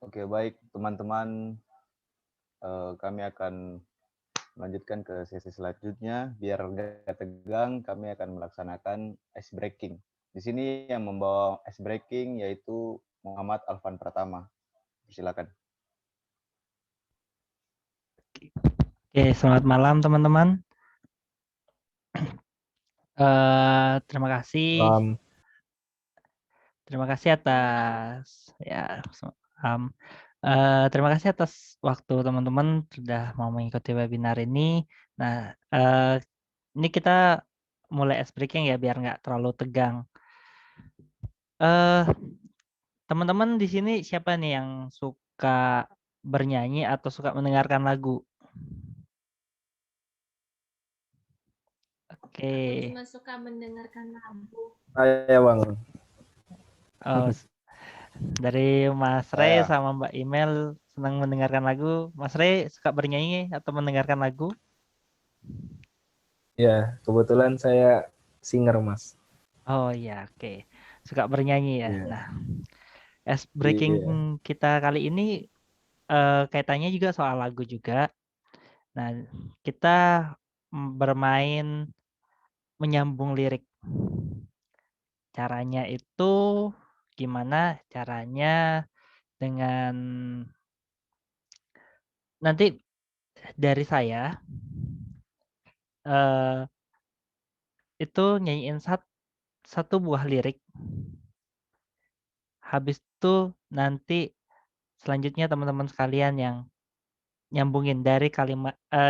Oke, baik teman-teman, kami akan melanjutkan ke sesi selanjutnya. Biar nggak tegang, kami akan melaksanakan ice breaking. Di sini yang membawa ice breaking yaitu Muhammad Alvan Pratama. Silakan. Oke, selamat malam teman-teman. Terima kasih, Salam. terima kasih atas ya, terima kasih atas waktu teman-teman sudah mau mengikuti webinar ini. Nah, ini kita mulai ice breaking ya biar nggak terlalu tegang. Teman-teman di sini siapa nih yang suka bernyanyi atau suka mendengarkan lagu? Aku Oke. cuma suka mendengarkan lagu. Saya Bang. Oh, dari Mas Rey Saya sama Mbak Email senang mendengarkan lagu. Mas Rey suka bernyanyi atau mendengarkan lagu? Ya, kebetulan saya singer, Mas. Oh iya, oke. Suka bernyanyi ya. Iya. Nah, ice breaking Iya. kita kali ini kaitannya juga soal lagu juga. Nah, kita bermain menyambung lirik. Caranya itu gimana? Caranya dengan nanti dari saya eh, itu nyanyiin satu buah lirik. Habis itu nanti selanjutnya teman-teman sekalian yang nyambungin dari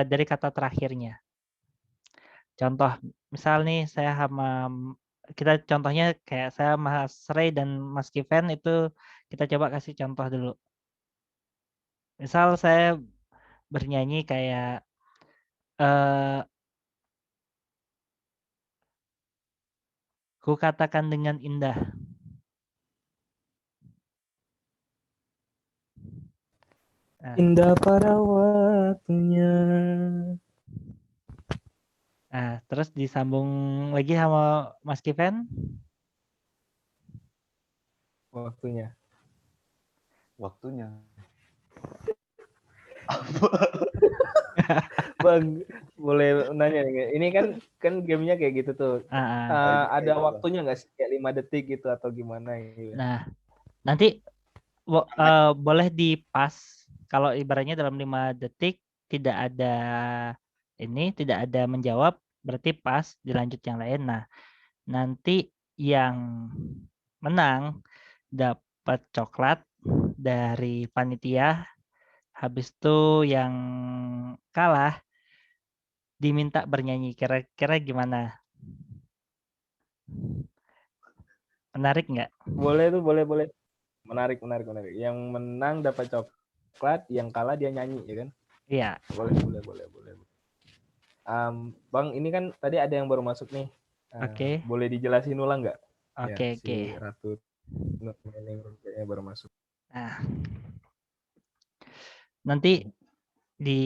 dari kata terakhirnya. Contoh, misal nih saya sama kita contohnya kayak saya Mas Ray dan Mas Kiven itu kita coba kasih contoh dulu. Misal saya bernyanyi kayak eh ku katakan dengan indah. Nah, Indah pada waktunya. terus disambung lagi sama Mas Kiven. Waktunya. waktunya. Bang, boleh nanya nih. Ini kan gamenya kayak gitu tuh. Ada waktunya nggak sih kayak 5 detik gitu atau gimana gitu? Nah, nanti boleh di-pas kalau ibaratnya dalam 5 detik tidak ada tidak ada menjawab, berarti pas dilanjut yang lain. Nah, nanti yang menang dapat coklat dari panitia. Habis itu yang kalah diminta bernyanyi. Kira-kira gimana? Menarik nggak? Boleh tuh, boleh. Menarik. Yang menang dapat coklat, yang kalah dia nyanyi, ya kan? Iya. Boleh. Bang, ini kan tadi ada yang baru masuk nih. Oke. Boleh dijelasin ulang nggak? Ya, Oke. si Ratu kayaknya baru masuk. Nah, nanti di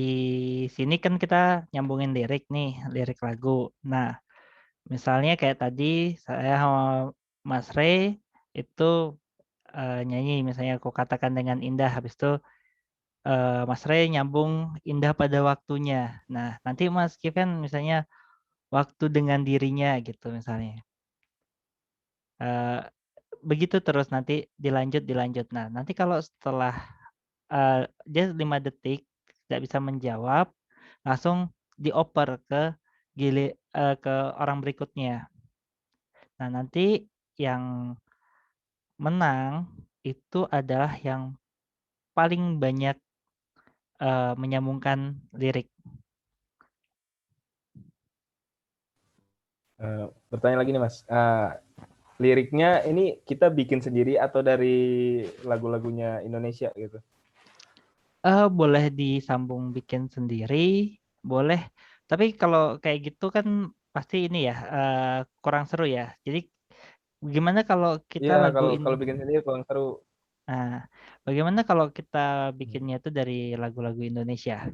sini kan kita nyambungin lirik nih, lirik lagu. Nah, misalnya kayak tadi saya sama Mas Rey itu nyanyi misalnya aku katakan dengan indah, habis itu Mas Rey nyambung indah pada waktunya. Nah, nanti Mas Kiven misalnya waktu dengan dirinya gitu misalnya. Begitu terus nanti dilanjut. Nah, nanti kalau setelah dia 5 detik tidak bisa menjawab, langsung dioper ke orang berikutnya. Nah, nanti yang menang itu adalah yang paling banyak menyambungkan lirik. Bertanya lagi nih Mas, liriknya ini kita bikin sendiri atau dari lagu-lagunya Indonesia gitu? Boleh disambung bikin sendiri, boleh. Tapi kalau kayak gitu kan pasti ini ya kurang seru ya. Jadi gimana kalau kita Iya, laguin? kalau bikin sendiri kurang seru. Nah, bagaimana kalau kita bikinnya itu dari lagu-lagu Indonesia?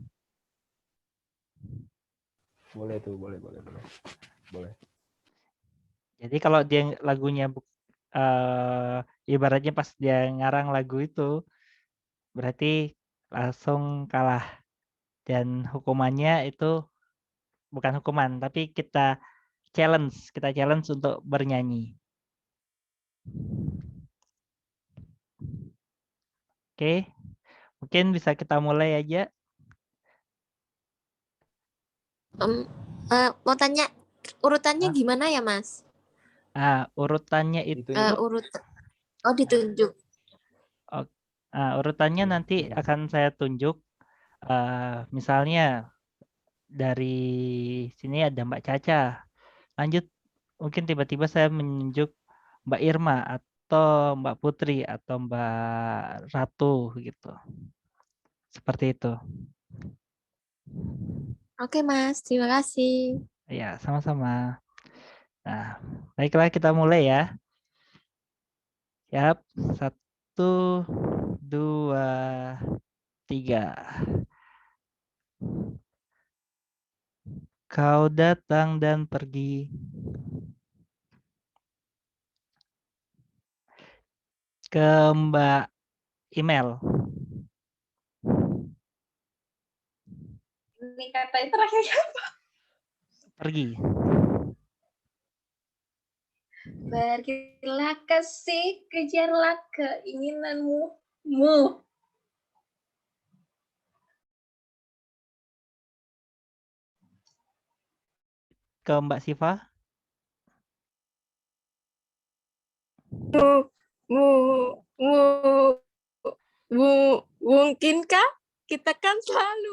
Boleh tuh, boleh. Jadi kalau dia lagunya ibaratnya pas dia ngarang lagu itu, berarti langsung kalah. Dan hukumannya itu bukan hukuman, tapi kita challenge untuk bernyanyi. Oke, mungkin bisa kita mulai aja. Mau tanya urutannya gimana ya, Mas? Urutannya itu ditunjuk. Urutannya nanti akan saya tunjuk. Misalnya dari sini ada Mbak Caca. Lanjut, mungkin tiba-tiba saya menunjuk Mbak Irma atau Mbak Putri atau Mbak Ratu gitu. Seperti itu. Oke, Mas. Terima kasih. Ya, sama-sama. Nah, baiklah kita mulai ya. Siap, 1, 2, 3. Kau datang dan pergi. Ke Mbak Email. Ini kata terakhirnya apa? Pergi. Berilah kasih, kejarlah keinginanmu. Ke Mbak Siva. Mungkinkah kita kan selalu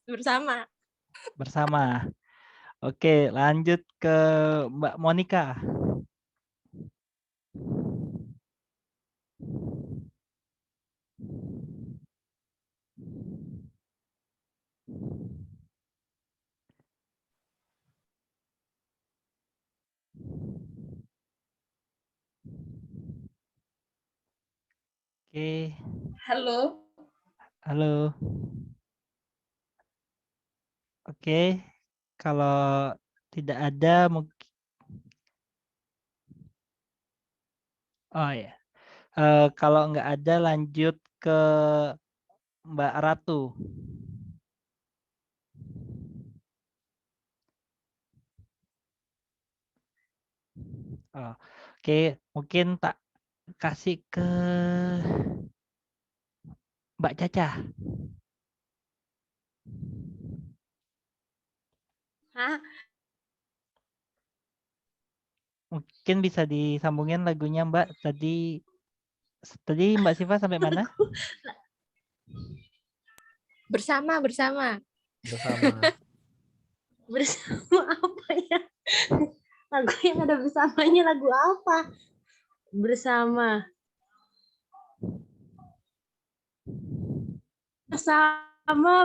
bersama? Bersama. Oke, lanjut ke Mbak Monica. Oke. Halo. Halo. Oke, kalau tidak ada mungkin. Oh ya, kalau nggak ada lanjut ke Mbak Ratu. Oke, mungkin tak kasih ke Mbak Caca. Mungkin bisa disambungin lagunya Mbak. Tadi Mbak Siva sampai mana? Bersama. Bersama apa ya? Lagu yang ada bersamanya lagu apa? Bersama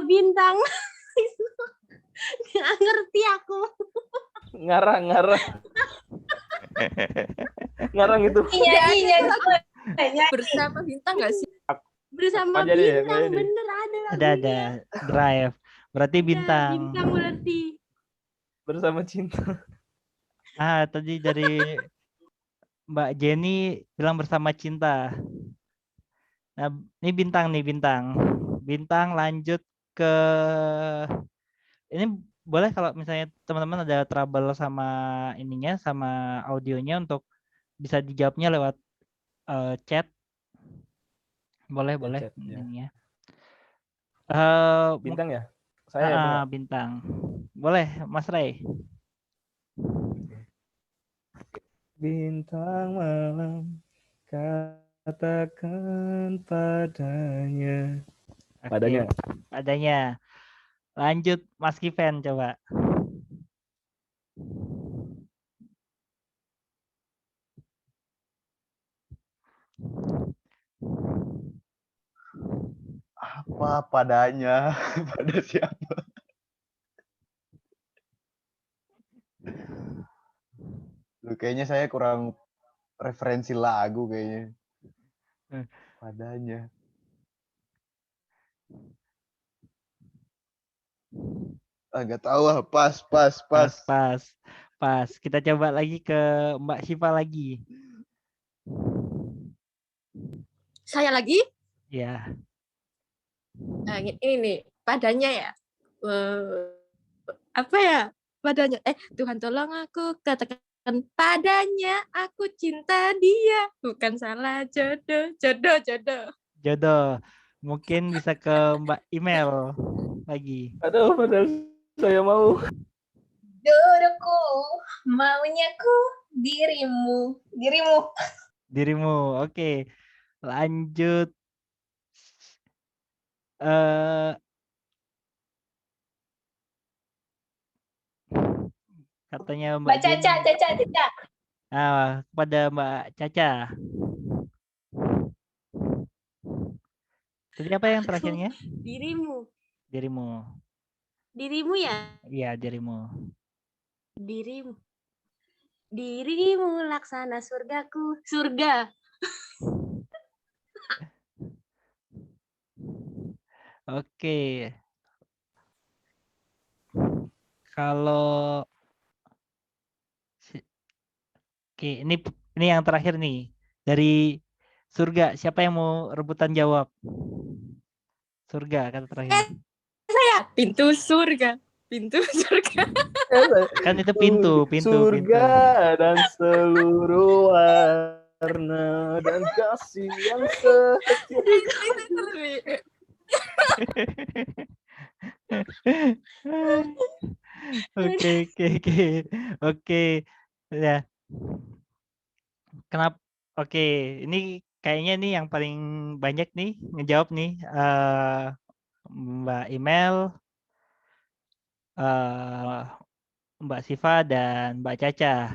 bintang. Nggak ngerti aku. Ngarang itu. Iya. Bersama bintang nggak sih? Bersama Jadi, bintang, bener ada lagunya. Ada Drive. Berarti bintang. Bintang berarti. Bersama cinta. Tadi dari Mbak Jenny bilang bersama cinta. Nah, ini bintang nih, bintang. Bintang lanjut ke ini boleh kalau misalnya teman-teman ada trouble sama ininya, sama audionya untuk bisa dijawabnya lewat chat. Boleh. Chat, ya. Ininya. Bintang ya? Saya bintang. Boleh, Mas Ray. Bintang malam, katakan padanya. Oke, padanya. Lanjut Mas Kiven coba. Apa padanya? Pada siapa? Kayaknya saya kurang referensi lagu kayaknya. Padanya. Nggak tahu, pas. Kita coba lagi ke Mbak Syifa lagi. Saya lagi? Ya. Nah, ini nih, padanya ya. Apa ya? Padanya. Tuhan tolong aku, katakan padanya aku cinta dia. Bukan salah jodoh. Jodoh. Mungkin bisa ke Mbak Email lagi. Aduh, padahal saya mau. Jodohku, maunya ku dirimu. Dirimu. Oke. Lanjut. eh Katanya Mbak Mbak Caca. Jenny. Kepada Mbak Caca. Tadi apa yang terakhirnya? Dirimu. Dirimu ya? Iya, dirimu. Dirimu laksana surgaku. Surga. Oke. Kalau Oke, ini yang terakhir nih. Dari surga, siapa yang mau rebutan jawab? Surga kata terakhir. Saya pintu surga. Kan itu pintu. Surga dan seluruh warna dan kasih yang Oke. Ya. Kenapa? Oke, ini kayaknya nih yang paling banyak nih ngejawab nih Mbak Email, Mbak Siva dan Mbak Caca.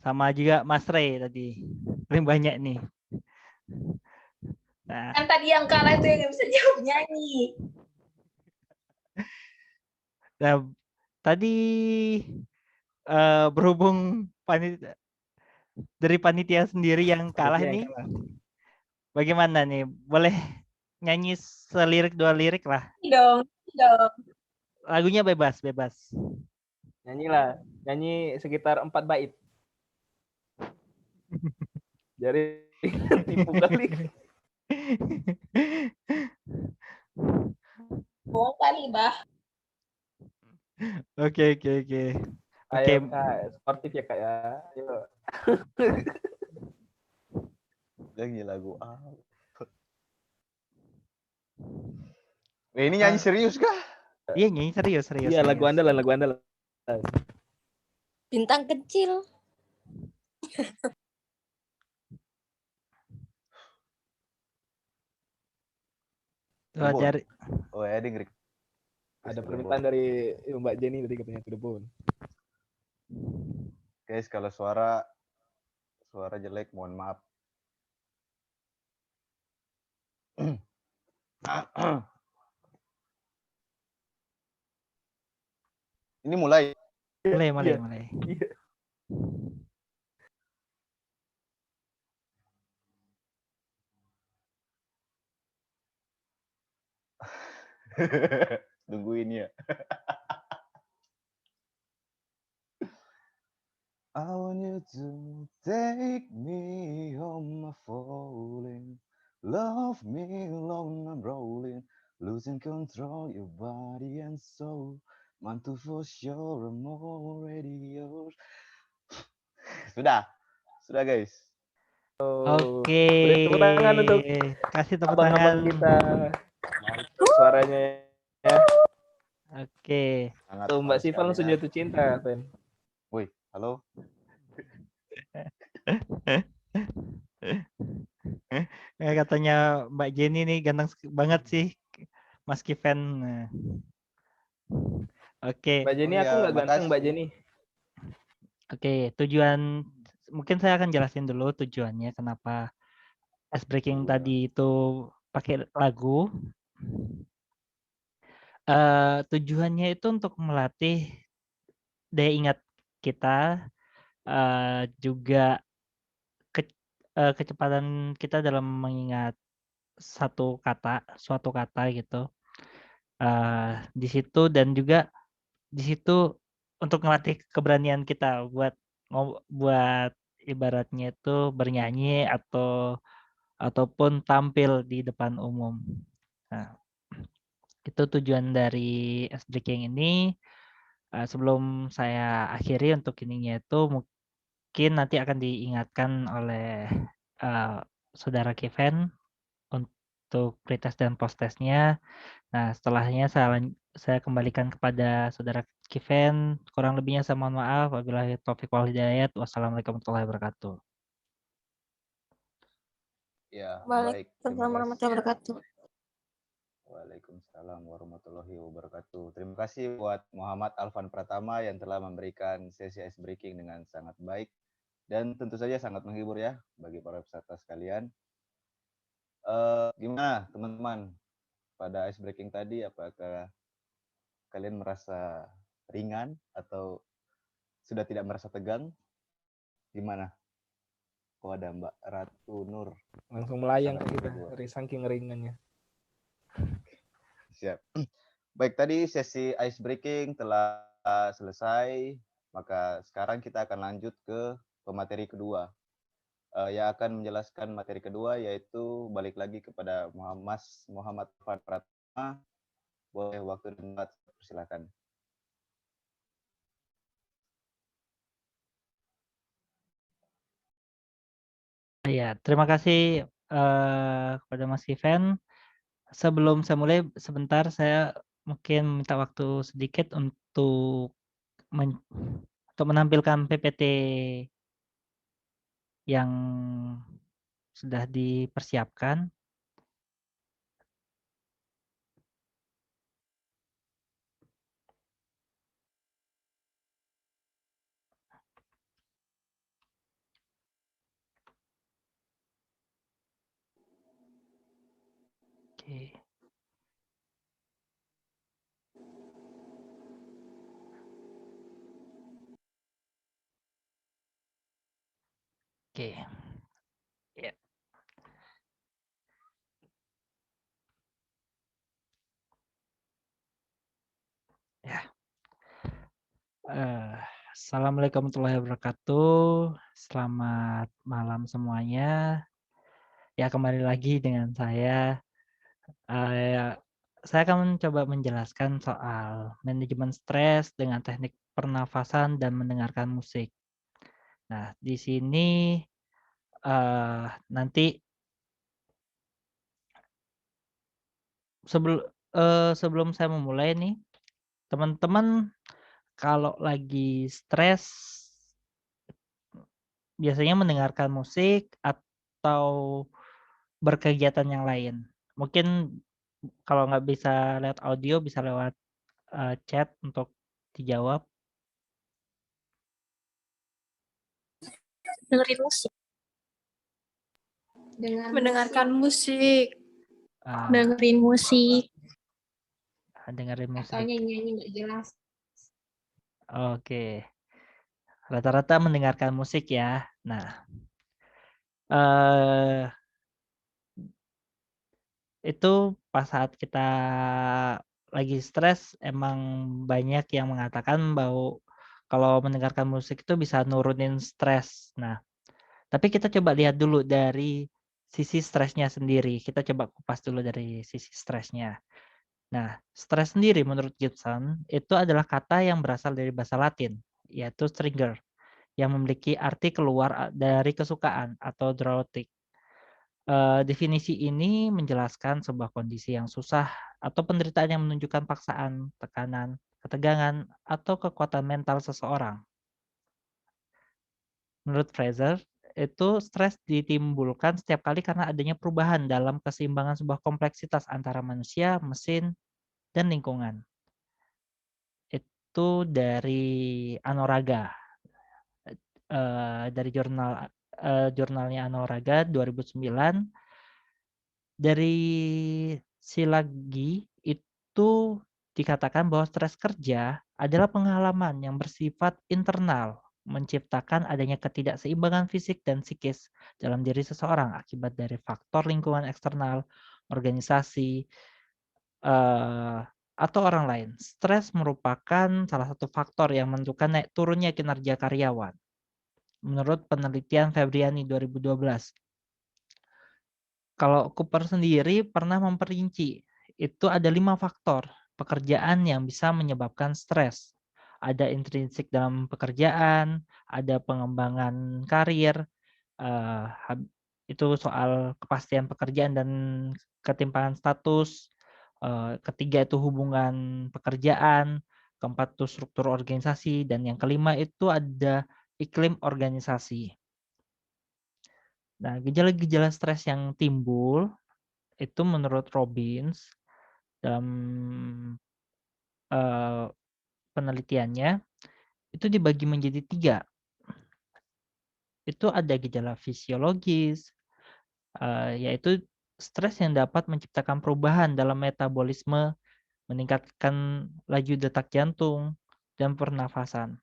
Sama juga Mas Ray tadi. Paling banyak nih. Nah, Kan tadi yang kalah itu yang bisa jawab nyanyi. nah tadi berhubung dari panitia sendiri yang kalah nih. Bagaimana nih? Boleh nyanyi selirik 2 lirik lah. Dong. Lagunya bebas. Nyanyi sekitar 4 bait. Jadi tipu kali. Bohong kali, Bah. Oke. Ayo, Kak, sportif ya, Kak ya. Ayo. Lagi lagu apa? Ini nyanyi serius kah? Iya, nyanyi serius. Iya, lagu andalan. Bintang kecil. Ya, Ingrid. Ada permintaan dari Mbak Jenny tadi katanya to the bone. Guys, kalau suara jelek, mohon maaf. Ini mulai. Mulai. Iya. Tungguin ya. I want you to take me home, I'm falling. Love me alone, I'm rolling. Losing control, your body and soul. Want to for sure, I'm already yours. Sudah guys. Oke. Beri tepuk tangan untuk kasih tepuk tangan kita. Suaranya ya. Oke. Tuh Mbak Siva langsung jatuh cinta, Fen. Woi, halo. Katanya Mbak Jenny nih ganteng banget sih, Mas Kiven. Oke. Mbak Jenny, aku nggak ganteng, Mbak Jenny. Oke, tujuan mungkin saya akan jelasin dulu tujuannya kenapa ice breaking tadi itu pakai lagu. Tujuannya itu untuk melatih daya ingat kita, juga kecepatan kita dalam mengingat suatu kata gitu. Di situ dan juga di situ untuk melatih keberanian kita buat ibaratnya itu bernyanyi ataupun tampil di depan umum. Nah, itu tujuan dari ice breaking ini. Sebelum saya akhiri untuk ininya itu mungkin nanti akan diingatkan oleh saudara Kevin untuk pretest dan posttestnya. Nah, setelahnya saya kembalikan kepada saudara Kevin. Kurang lebihnya saya mohon maaf. Wabillahi taufiq wal hidayah. Wassalamualaikum warahmatullahi wabarakatuh. Ya, baik. Terima Waalaikumsalam kasih. warahmatullahi wabarakatuh. Waalaikumsalam warahmatullahi wabarakatuh. Terima kasih buat Muhammad Alvan Pratama yang telah memberikan sesi ice breaking dengan sangat baik dan tentu saja sangat menghibur ya bagi para peserta sekalian. Gimana teman-teman pada ice breaking tadi? Apakah kalian merasa ringan atau sudah tidak merasa tegang? Gimana? Oh, ada Mbak Ratu Nur. Langsung melayang kita dari saking ringannya. Siap. Baik, tadi sesi ice breaking telah selesai, maka sekarang kita akan lanjut ke pemateri kedua. Yang akan menjelaskan materi kedua yaitu balik lagi kepada Muhammad Pratama. Boleh waktu dan tempat, silakan. Ya, terima kasih kepada Mas Kevin. Sebelum saya mulai, sebentar saya mungkin minta waktu sedikit untuk menampilkan PPT yang sudah dipersiapkan. Oke. Oke. Ya. Ya. Assalamualaikum warahmatullahi wabarakatuh. Selamat malam semuanya. Ya, kembali lagi dengan saya. Saya akan mencoba menjelaskan soal manajemen stres dengan teknik pernafasan dan mendengarkan musik. Nah, di sini nanti sebelum saya memulai nih, teman-teman kalau lagi stres biasanya mendengarkan musik atau berkegiatan yang lain. Mungkin kalau nggak bisa lewat audio, bisa lewat chat untuk dijawab. Dengerin musik. Mendengarkan musik. Dengerin musik. Dengerin musik. Atau nyanyi nggak jelas. Oke. Rata-rata mendengarkan musik ya. Nah, itu pas saat kita lagi stres emang banyak yang mengatakan bahwa kalau mendengarkan musik itu bisa nurunin stres. Nah, tapi kita coba lihat dulu dari sisi stresnya sendiri. Kita coba kupas dulu dari sisi stresnya. Nah, stres sendiri menurut Gibson itu adalah kata yang berasal dari bahasa Latin, yaitu trigger, yang memiliki arti keluar dari kesukaan atau drautic. Definisi ini menjelaskan sebuah kondisi yang susah atau penderitaan yang menunjukkan paksaan, tekanan, ketegangan, atau kekuatan mental seseorang. Menurut Fraser, itu stres ditimbulkan setiap kali karena adanya perubahan dalam keseimbangan sebuah kompleksitas antara manusia, mesin, dan lingkungan. Itu dari Anoraga, dari jurnalnya Anoraga 2009. Dari Silagi itu dikatakan bahwa stres kerja adalah pengalaman yang bersifat internal, menciptakan adanya ketidakseimbangan fisik dan psikis dalam diri seseorang akibat dari faktor lingkungan eksternal, organisasi, atau orang lain. Stres merupakan salah satu faktor yang menentukan naik turunnya kinerja karyawan. Menurut penelitian Febriani 2012. Kalau Cooper sendiri pernah memperinci itu ada 5 faktor pekerjaan yang bisa menyebabkan stres. Ada intrinsik dalam pekerjaan, ada pengembangan karir, itu soal kepastian pekerjaan dan ketimpangan status. Ketiga itu hubungan pekerjaan, keempat itu struktur organisasi, dan yang kelima itu ada iklim organisasi. Nah, gejala-gejala stres yang timbul itu menurut Robbins dalam penelitiannya itu dibagi menjadi 3. Itu ada gejala fisiologis, yaitu stres yang dapat menciptakan perubahan dalam metabolisme, meningkatkan laju detak jantung dan pernafasan,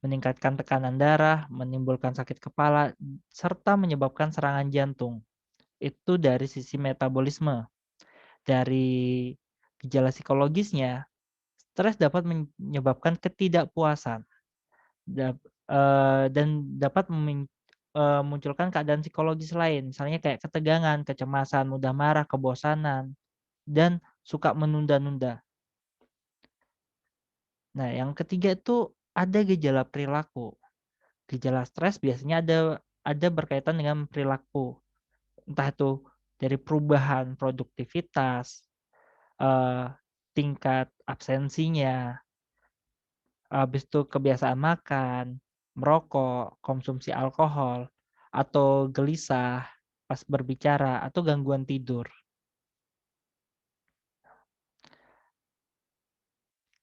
meningkatkan tekanan darah, menimbulkan sakit kepala, serta menyebabkan serangan jantung. Itu dari sisi metabolisme. Dari gejala psikologisnya, stres dapat menyebabkan ketidakpuasan dan dapat memunculkan keadaan psikologis lain, misalnya kayak ketegangan, kecemasan, mudah marah, kebosanan, dan suka menunda-nunda. Nah, yang ketiga itu ada gejala perilaku. Gejala stres biasanya ada berkaitan dengan perilaku, entah itu dari perubahan produktivitas, tingkat absensinya, habis itu kebiasaan makan, merokok, konsumsi alkohol, atau gelisah pas berbicara, atau gangguan tidur.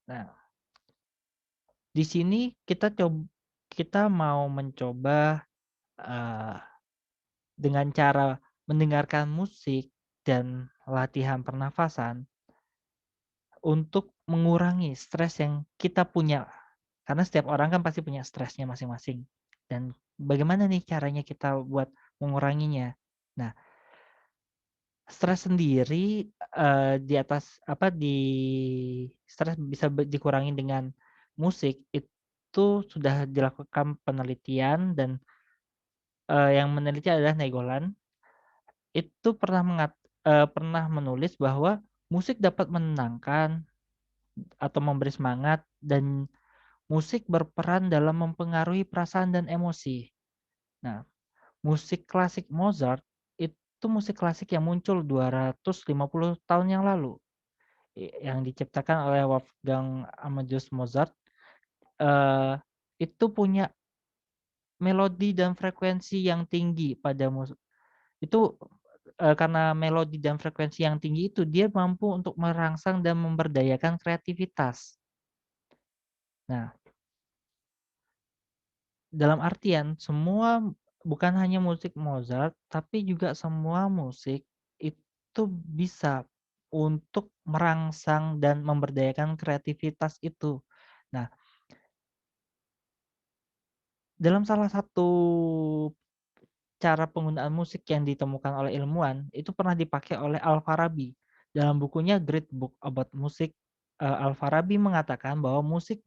Nah, di sini kita mau mencoba dengan cara mendengarkan musik dan latihan pernafasan untuk mengurangi stres yang kita punya. Karena setiap orang kan pasti punya stresnya masing-masing. Dan bagaimana nih caranya kita buat menguranginya? Nah, stres sendiri stres bisa dikurangi dengan musik itu sudah dilakukan penelitian dan yang meneliti adalah Nainggolan. Itu pernah menulis bahwa musik dapat menenangkan atau memberi semangat dan musik berperan dalam mempengaruhi perasaan dan emosi. Nah, musik klasik Mozart itu musik klasik yang muncul 250 tahun yang lalu, yang diciptakan oleh Wolfgang Amadeus Mozart, itu punya melodi dan frekuensi yang tinggi pada musik. Itu karena melodi dan frekuensi yang tinggi itu dia mampu untuk merangsang dan memberdayakan kreativitas. Nah, dalam artian bukan hanya musik Mozart, tapi juga semua musik itu bisa untuk merangsang dan memberdayakan kreativitas itu. Nah, dalam salah satu cara penggunaan musik yang ditemukan oleh ilmuwan, itu pernah dipakai oleh Al-Farabi. Dalam bukunya Great Book About Music, Al-Farabi mengatakan bahwa musik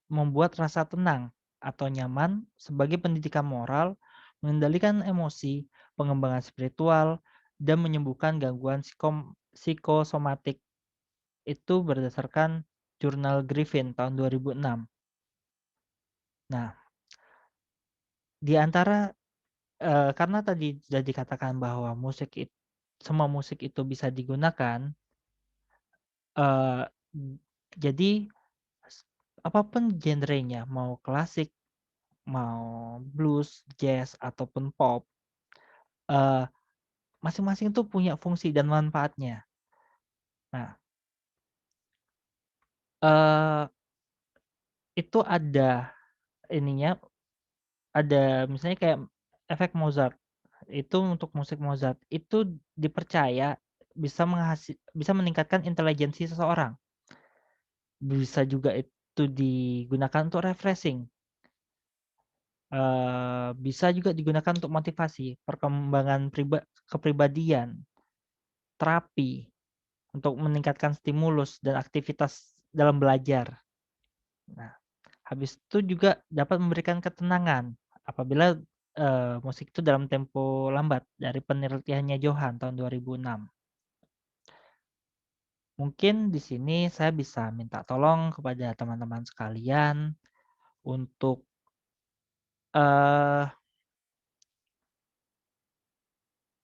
membuat rasa tenang atau nyaman sebagai pendidikan moral, mengendalikan emosi, pengembangan spiritual, dan menyembuhkan gangguan psikosomatik. Itu berdasarkan jurnal Griffin tahun 2006. Nah, di antara karena tadi sudah dikatakan bahwa semua musik itu bisa digunakan, jadi apapun genrenya, mau klasik, mau blues, jazz, ataupun pop, masing-masing tuh punya fungsi dan manfaatnya. Nah, itu ada misalnya kayak efek Mozart. Itu untuk musik Mozart, itu dipercaya bisa meningkatkan intelijensi seseorang. Bisa juga itu digunakan untuk refreshing. Bisa juga digunakan untuk motivasi, perkembangan kepribadian, terapi, untuk meningkatkan stimulus dan aktivitas dalam belajar. Nah, habis itu juga dapat memberikan ketenangan apabila musik itu dalam tempo lambat dari penelitiannya Johan tahun 2006. Mungkin di sini saya bisa minta tolong kepada teman-teman sekalian untuk eh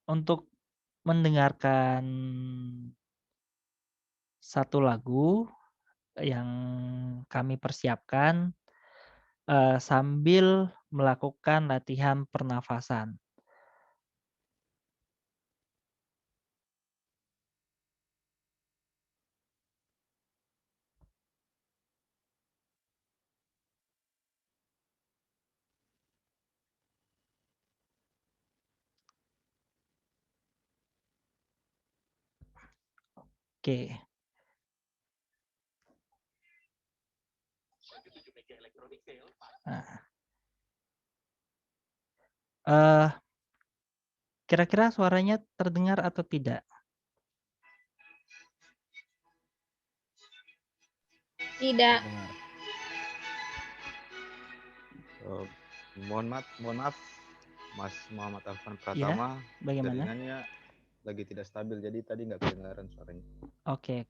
untuk mendengarkan satu lagu yang kami persiapkan sambil melakukan latihan pernafasan. Oke. Nah, kira-kira suaranya terdengar atau tidak? Tidak. Mohon maaf, Mas Muhammad Alfan Pratama. Bagaimana? Jaringannya lagi tidak stabil, jadi tadi nggak kedengaran suaranya. Oke.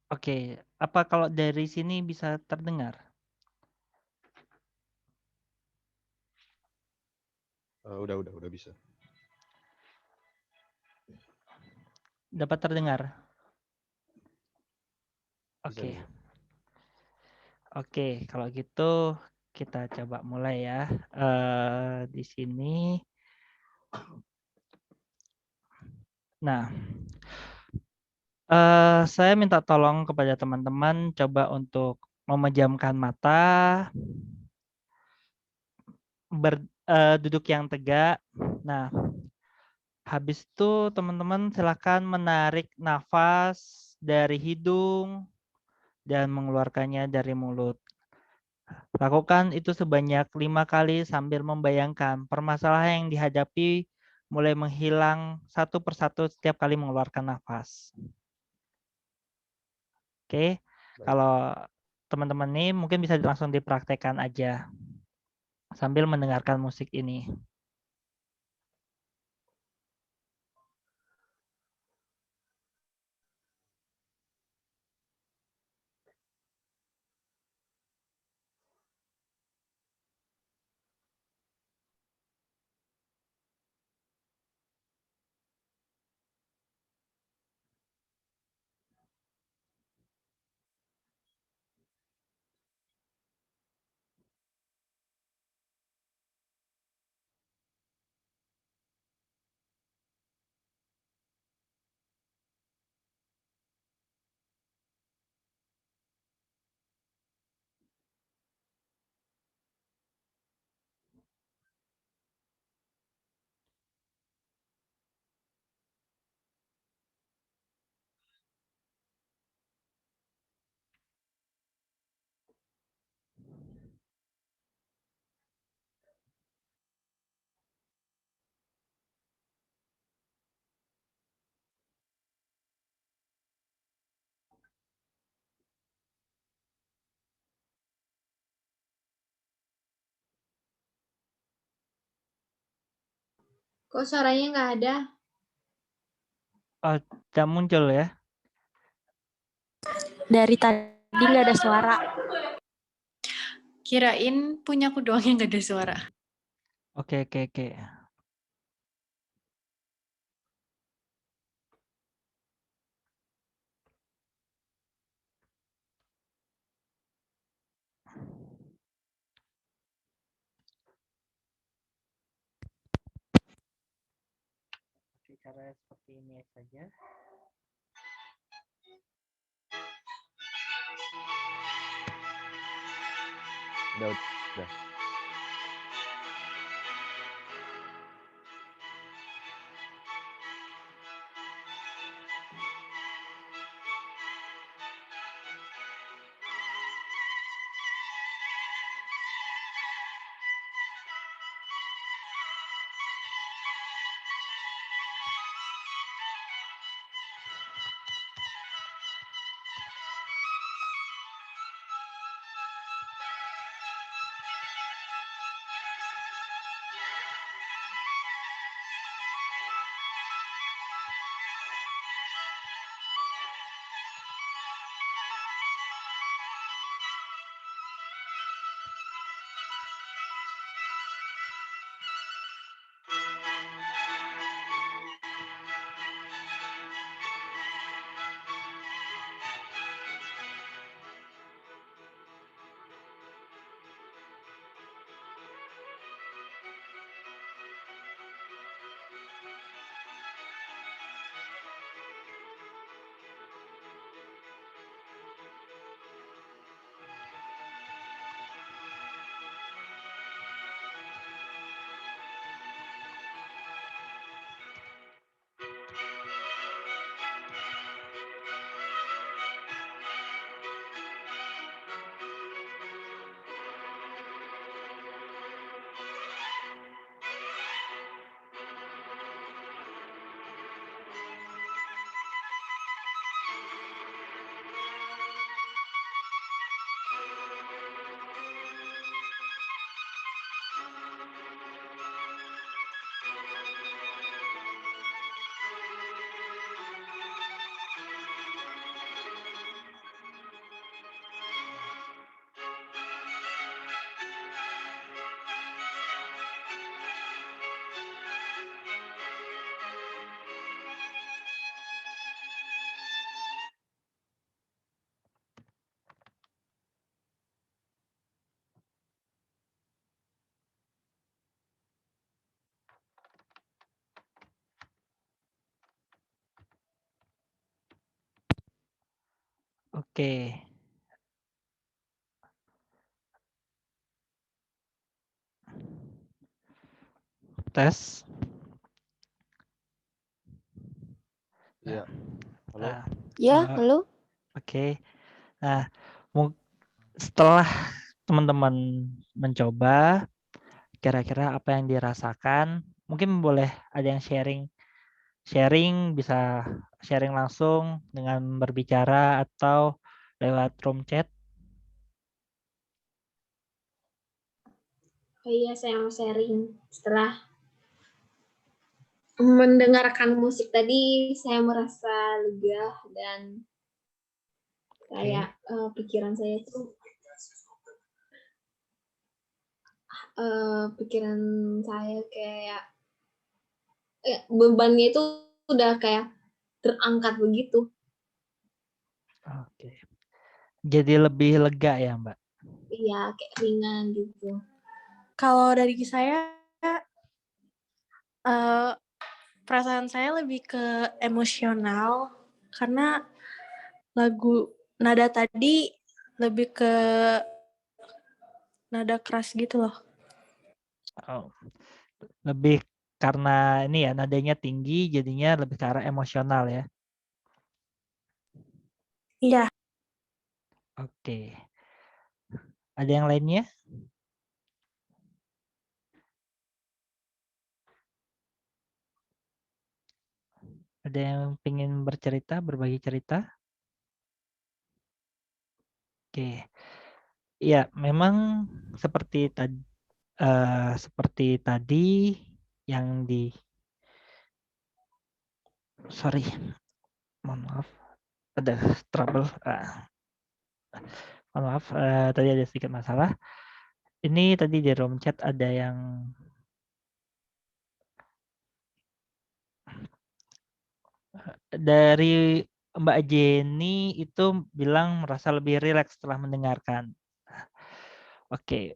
Oke, apa kalau dari sini bisa terdengar? Udah bisa. Dapat terdengar? Bisa, Oke. bisa. Oke, kalau gitu kita coba mulai ya. Di sini. Nah, saya minta tolong kepada teman-teman coba untuk memejamkan mata, duduk yang tegak. Nah, habis itu teman-teman silakan menarik nafas dari hidung dan mengeluarkannya dari mulut. Lakukan itu sebanyak 5 kali sambil membayangkan permasalahan yang dihadapi mulai menghilang satu persatu setiap kali mengeluarkan nafas. Oke, kalau teman-teman ini mungkin bisa langsung dipraktekkan aja sambil mendengarkan musik ini. Kok suaranya nggak ada? Oh, tidak muncul ya? Dari tadi nggak ada suara. Kirain punya aku doang yang nggak ada suara. Oke. Cara seperti ini saja. Udah. Oke. Tes. Iya. Halo. Nah, Ya, halo. Oke. Nah, setelah teman-teman mencoba, kira-kira apa yang dirasakan? Mungkin boleh ada yang sharing. Sharing bisa sharing langsung dengan berbicara atau lewat room chat. Oh iya, saya mau sharing. Setelah mendengarkan musik tadi, saya merasa lega dan kayak pikiran saya itu kayak bebannya itu udah kayak terangkat begitu. Oke. Jadi lebih lega ya, Mbak? Iya, kayak ringan gitu. Kalau dari saya, perasaan saya lebih ke emosional karena lagu nada tadi lebih ke nada keras gitu loh. Oh. Lebih karena ini ya nadanya tinggi jadinya lebih ke arah emosional ya. Iya. Oke. Ada yang lainnya? Ada yang ingin bercerita, berbagi cerita? Oke. Ya, memang seperti tadi yang mohon maaf, ada trouble. Mohon maaf, tadi ada sedikit masalah. Ini tadi di room chat ada yang dari Mbak Jenny itu bilang merasa lebih rileks setelah mendengarkan. Oke,